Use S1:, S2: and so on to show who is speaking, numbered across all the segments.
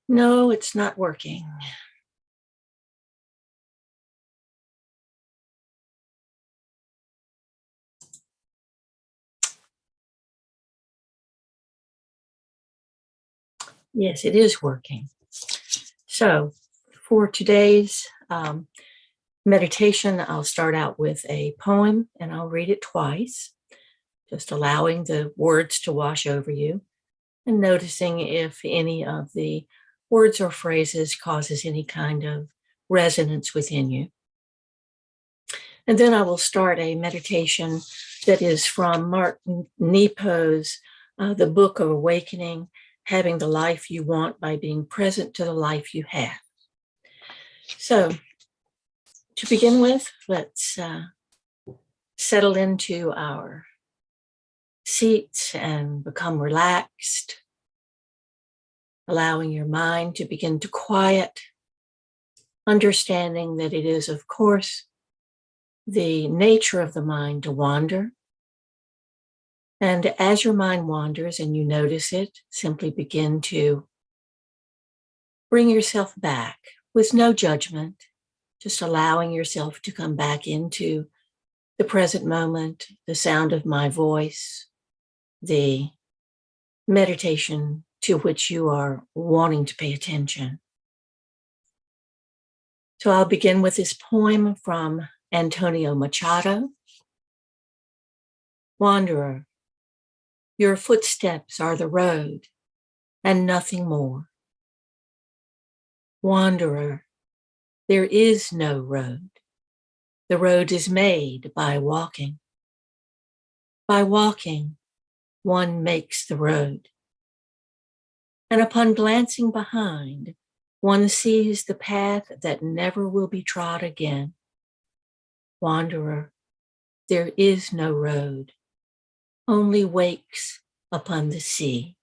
S1: No, it's not working. Yes, it is working. So for today's meditation, I'll start out with a poem and I'll read it twice, just allowing the words to wash over you and noticing if any of the words or phrases causes any kind of resonance within you. And then I will start a meditation that is from Mark Nepo's The Book of Awakening, Having the Life You Want by Being Present to the Life You Have. So to begin with, let's settle into our seats and become relaxed, allowing your mind to begin to quiet, understanding that it is, of course, the nature of the mind to wander. And as your mind wanders and you notice it, simply begin to bring yourself back with no judgment, just allowing yourself to come back into the present moment, the sound of my voice, the meditation to which you are wanting to pay attention. So I'll begin with this poem from Antonio Machado. Wanderer, your footsteps are the road and nothing more. Wanderer, there is no road. The road is made by walking. By walking, one makes the road. And upon glancing behind, one sees the path that never will be trod again. Wanderer, there is no road, only wakes upon the sea.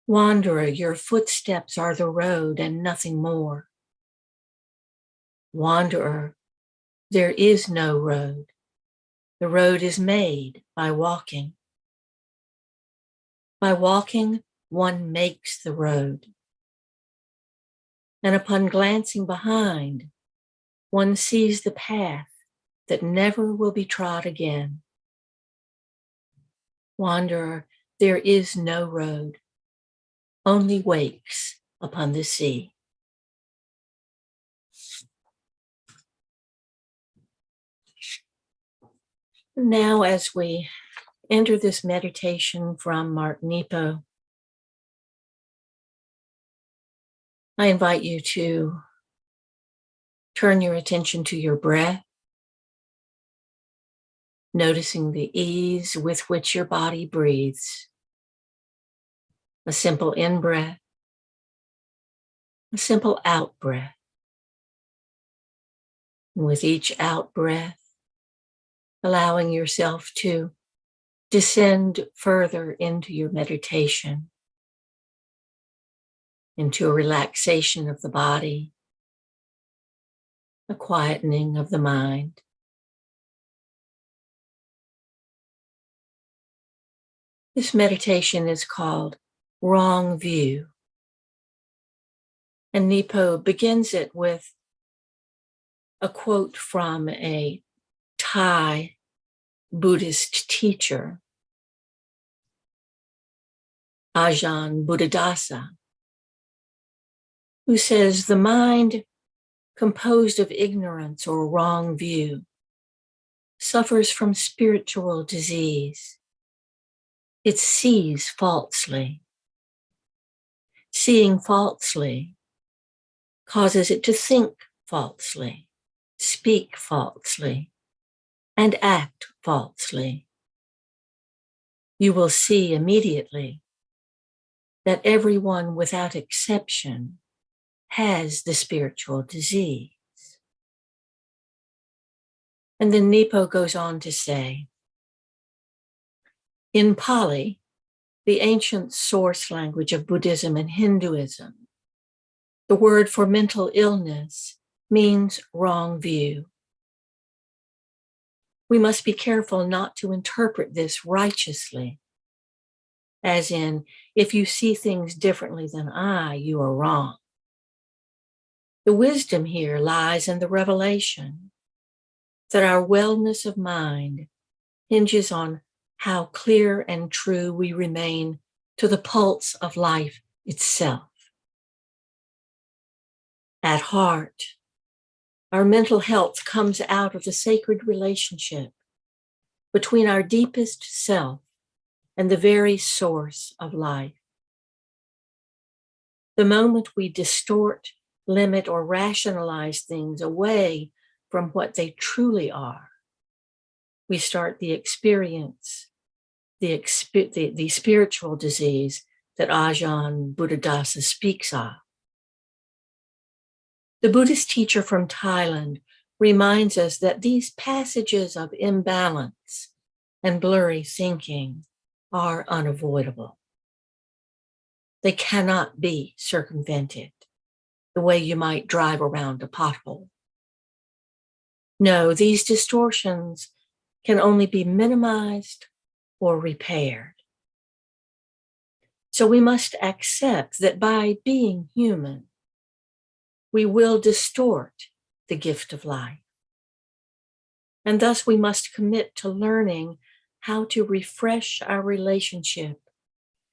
S1: Wanderer, your footsteps are the road and nothing more. Wanderer, there is no road. The road is made by walking. By walking, one makes the road. And upon glancing behind, one sees the path that never will be trod again. Wanderer, there is no road, only wakes upon the sea. Now, as we enter this meditation from Mark Nepo, I invite you to turn your attention to your breath, noticing the ease with which your body breathes. A simple in-breath, a simple out-breath. And with each out-breath, allowing yourself to descend further into your meditation, into a relaxation of the body, a quietening of the mind. This meditation is called Wrong View. And Nepo begins it with a quote from a Thai Buddhist teacher, Ajahn Buddhadasa, who says, the mind composed of ignorance or wrong view suffers from spiritual disease. It sees falsely. Seeing falsely causes it to think falsely, speak falsely, and act falsely. You will see immediately that everyone without exception has the spiritual disease. And then Nepo goes on to say, in Pali, the ancient source language of Buddhism and Hinduism, the word for mental illness means wrong view. We must be careful not to interpret this righteously. as in, if you see things differently than I, you are wrong. The wisdom here lies in the revelation that our wellness of mind hinges on how clear and true we remain to the pulse of life itself. At heart, our mental health comes out of the sacred relationship between our deepest self and the very source of life. The moment we distort, limit, or rationalize things away from what they truly are, we start the experience, the spiritual disease that Ajahn Buddhadasa speaks of. The Buddhist teacher from Thailand reminds us that these passages of imbalance and blurry thinking are unavoidable. They cannot be circumvented the way you might drive around a pothole. No, these distortions can only be minimized or repaired. So we must accept that by being human, we will distort the gift of life. And thus we must commit to learning how to refresh our relationship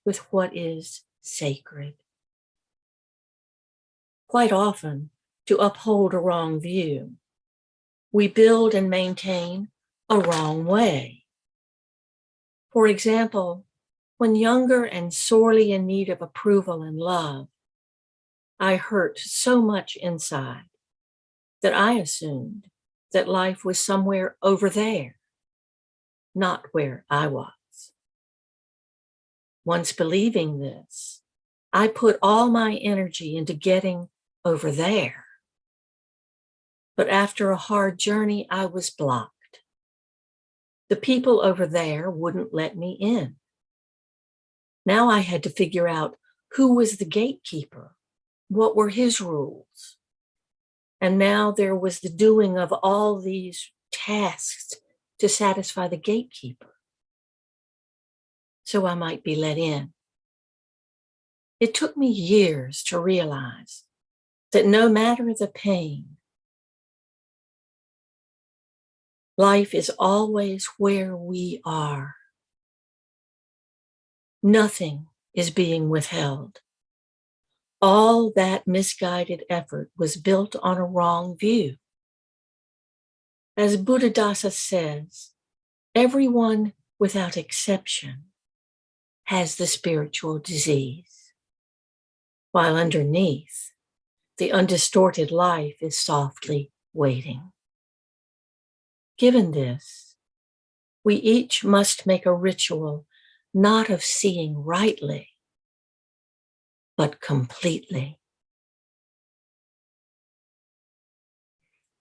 S1: with what is sacred. Quite often, to uphold a wrong view, we build and maintain a wrong way. For example, when younger and sorely in need of approval and love, I hurt so much inside that I assumed that life was somewhere over there, not where I was. Once believing this, I put all my energy into getting over there. But after a hard journey, I was blocked. The people over there wouldn't let me in. Now I had to figure out who was the gatekeeper, what were his rules. And now there was the doing of all these tasks to satisfy the gatekeeper, so I might be let in. It took me years to realize that no matter the pain, life is always where we are. Nothing is being withheld. All that misguided effort was built on a wrong view. As Buddhadasa says, everyone without exception has the spiritual disease, while underneath, the undistorted life is softly waiting. Given this, we each must make a ritual not of seeing rightly, but completely.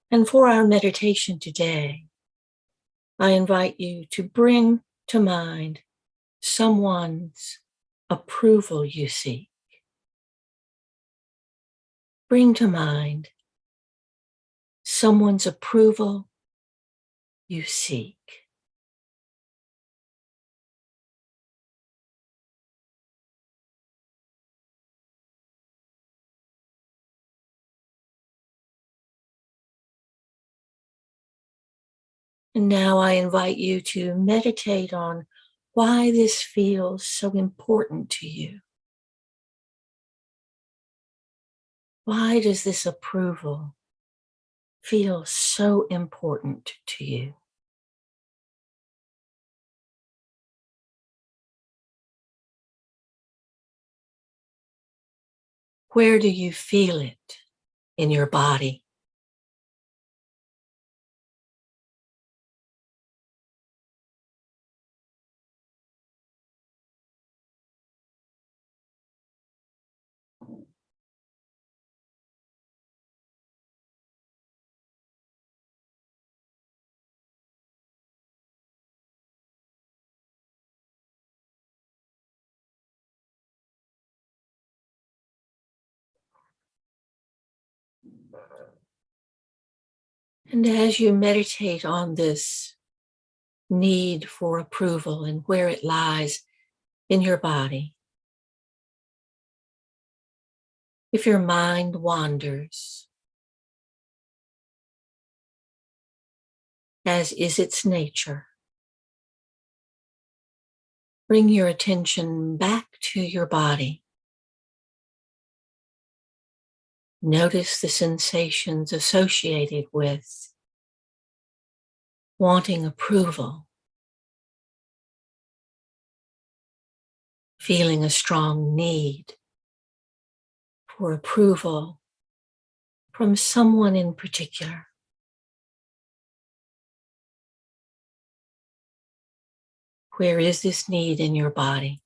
S1: And for our meditation today, I invite you to bring to mind someone's approval you seek. Bring to mind someone's approval you seek. And now I invite you to meditate on why this feels so important to you. Why does this approval feel so important to you? Where do you feel it in your body? And as you meditate on this need for approval and where it lies in your body. If your mind wanders, as is its nature, bring your attention back to your body. Notice the sensations associated with wanting approval, feeling a strong need for approval from someone in particular. Where is this need in your body?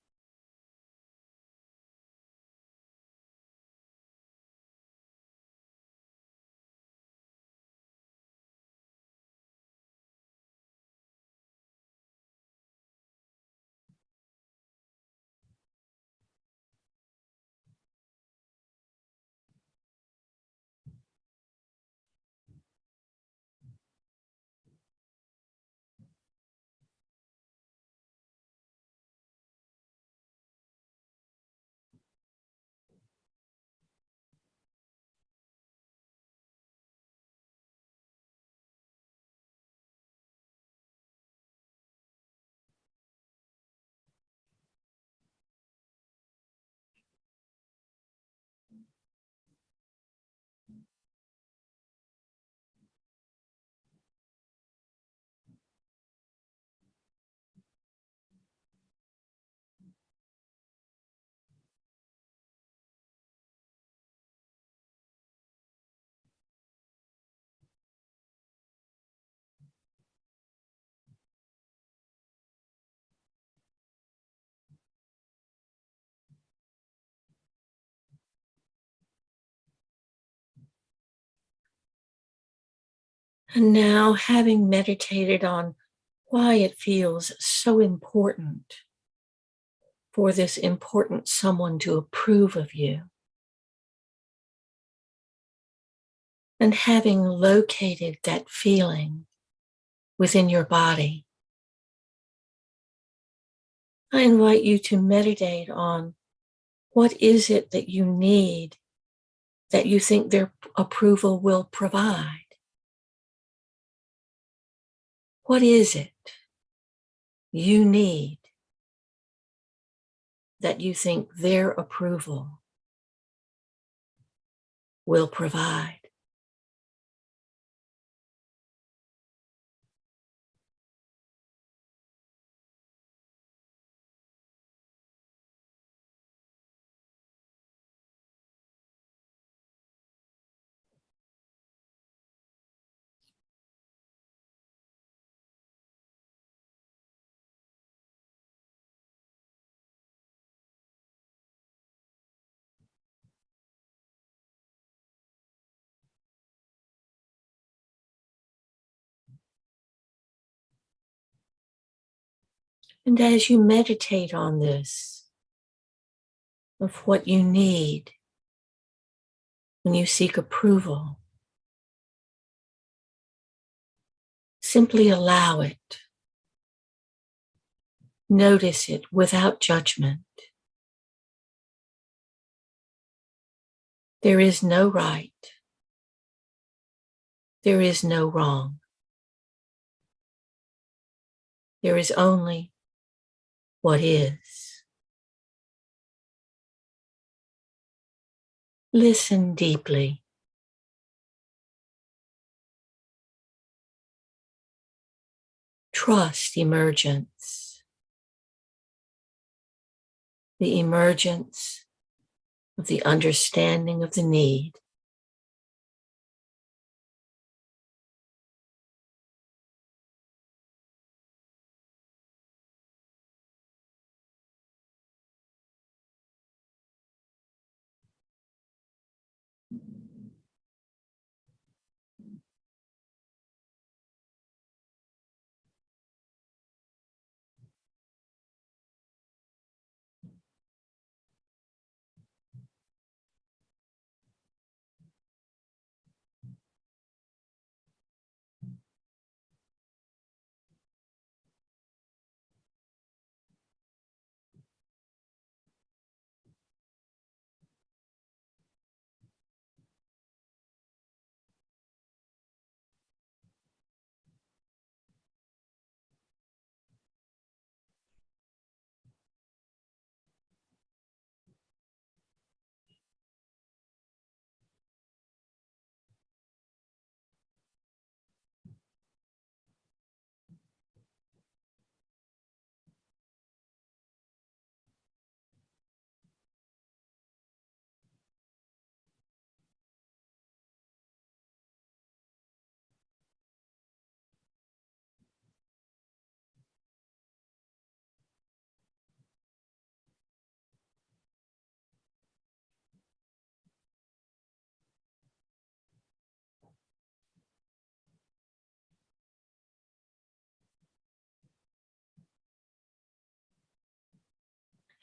S1: And now, having meditated on why it feels so important for this important someone to approve of you, and having located that feeling within your body, I invite you to meditate on what is it that you need that you think their approval will provide. What is it you need that you think their approval will provide? And as you meditate on this, of what you need when you seek approval, simply allow it. Notice it without judgment. There is no right. There is no wrong. There is only what is. Listen deeply. Trust emergence. The emergence of the understanding of the need.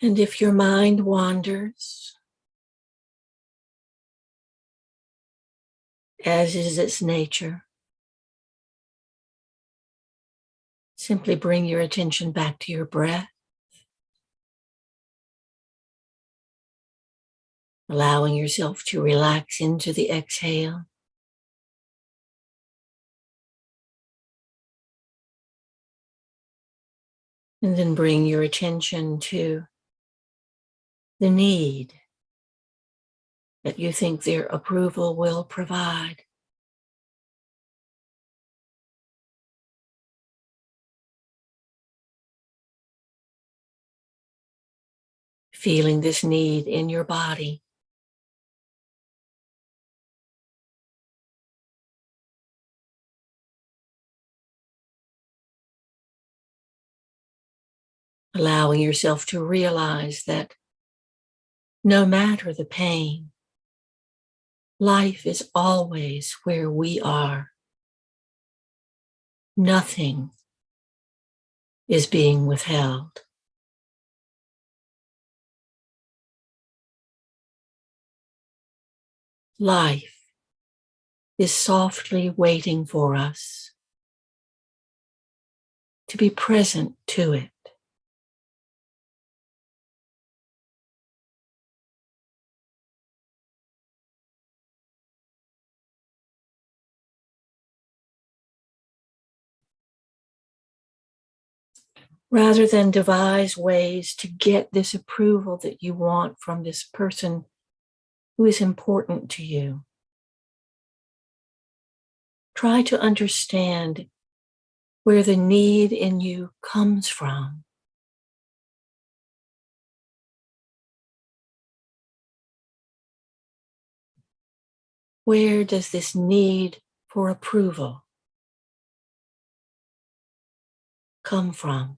S1: And if your mind wanders, as is its nature, simply bring your attention back to your breath, allowing yourself to relax into the exhale. And then bring your attention to the need that you think their approval will provide. Feeling this need in your body. Allowing yourself to realize that no matter the pain, life is always where we are. Nothing is being withheld. Life is softly waiting for us to be present to it. Rather than devise ways to get this approval that you want from this person who is important to you, try to understand where the need in you comes from. Where does this need for approval come from?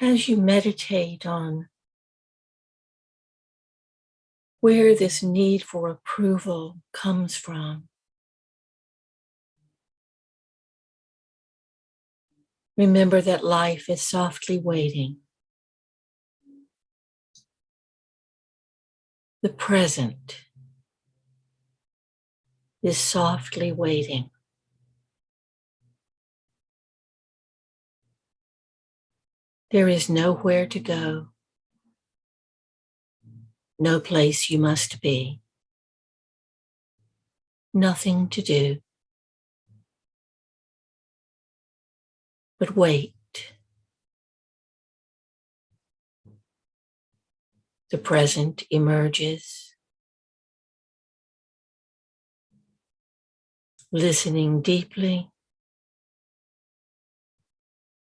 S1: As you meditate on where this need for approval comes from, remember that life is softly waiting. The present is softly waiting. There is nowhere to go, no place you must be, nothing to do, but wait. The present emerges, listening deeply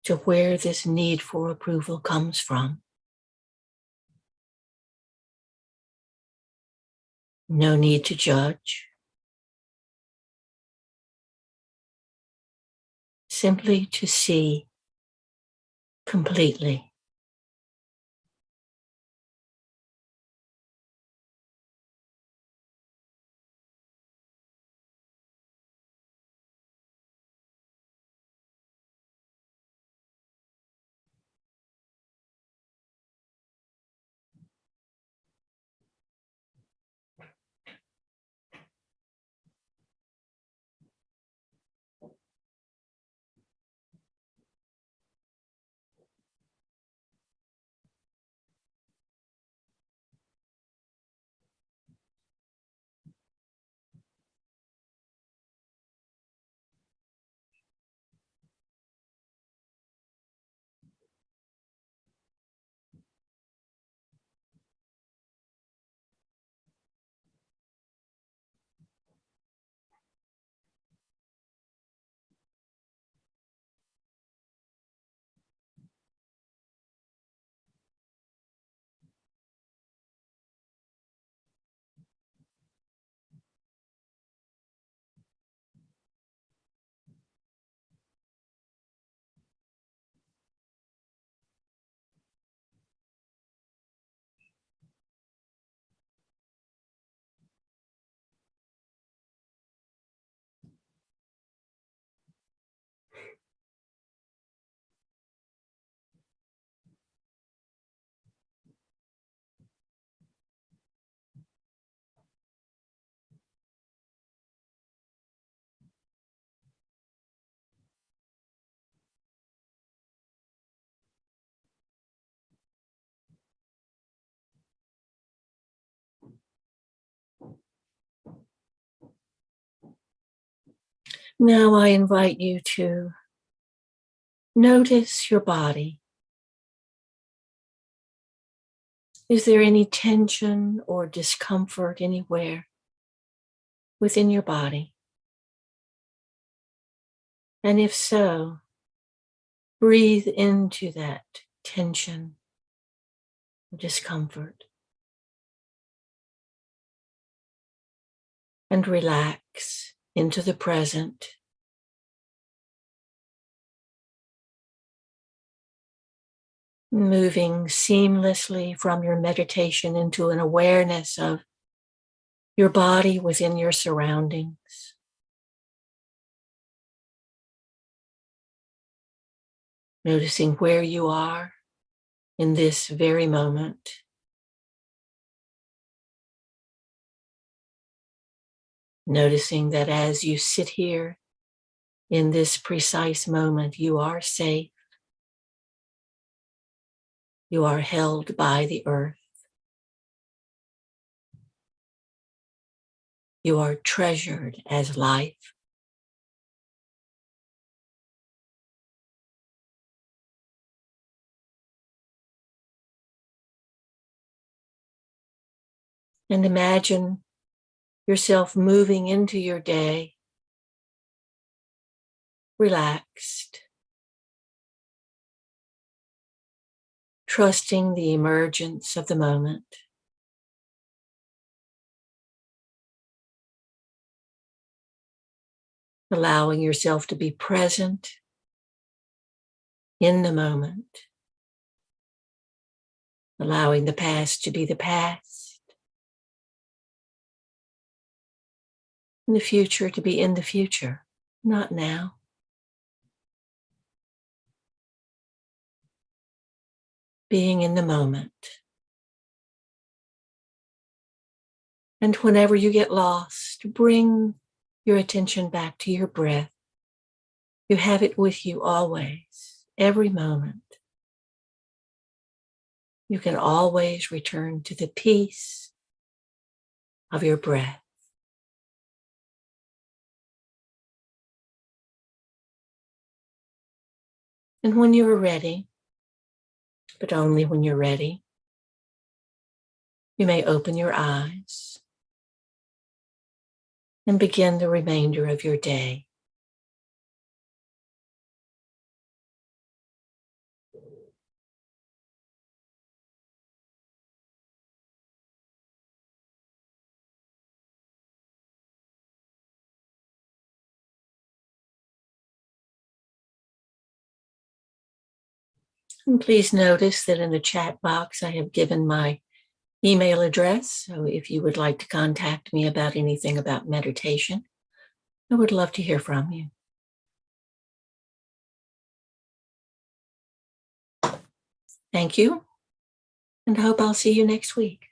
S1: to where this need for approval comes from. No need to judge, simply to see completely. Now I invite you to notice your body. Is there any tension or discomfort anywhere within your body? And if so, breathe into that tension, discomfort, and relax into the present. Moving seamlessly from your meditation into an awareness of your body within your surroundings. Noticing where you are in this very moment. Noticing that as you sit here in this precise moment, you are safe. You are held by the earth. You are treasured as life. And imagine yourself moving into your day, relaxed, trusting the emergence of the moment. Allowing yourself to be present in the moment. Allowing the past to be the past. And the future to be in the future, not now. Being in the moment. And whenever you get lost, bring your attention back to your breath. You have it with you always, every moment. You can always return to the peace of your breath. And when you are ready, but only when you're ready, you may open your eyes and begin the remainder of your day. And please notice that in the chat box, I have given my email address. So if you would like to contact me about anything about meditation, I would love to hear from you. Thank you, and I hope I'll see you next week.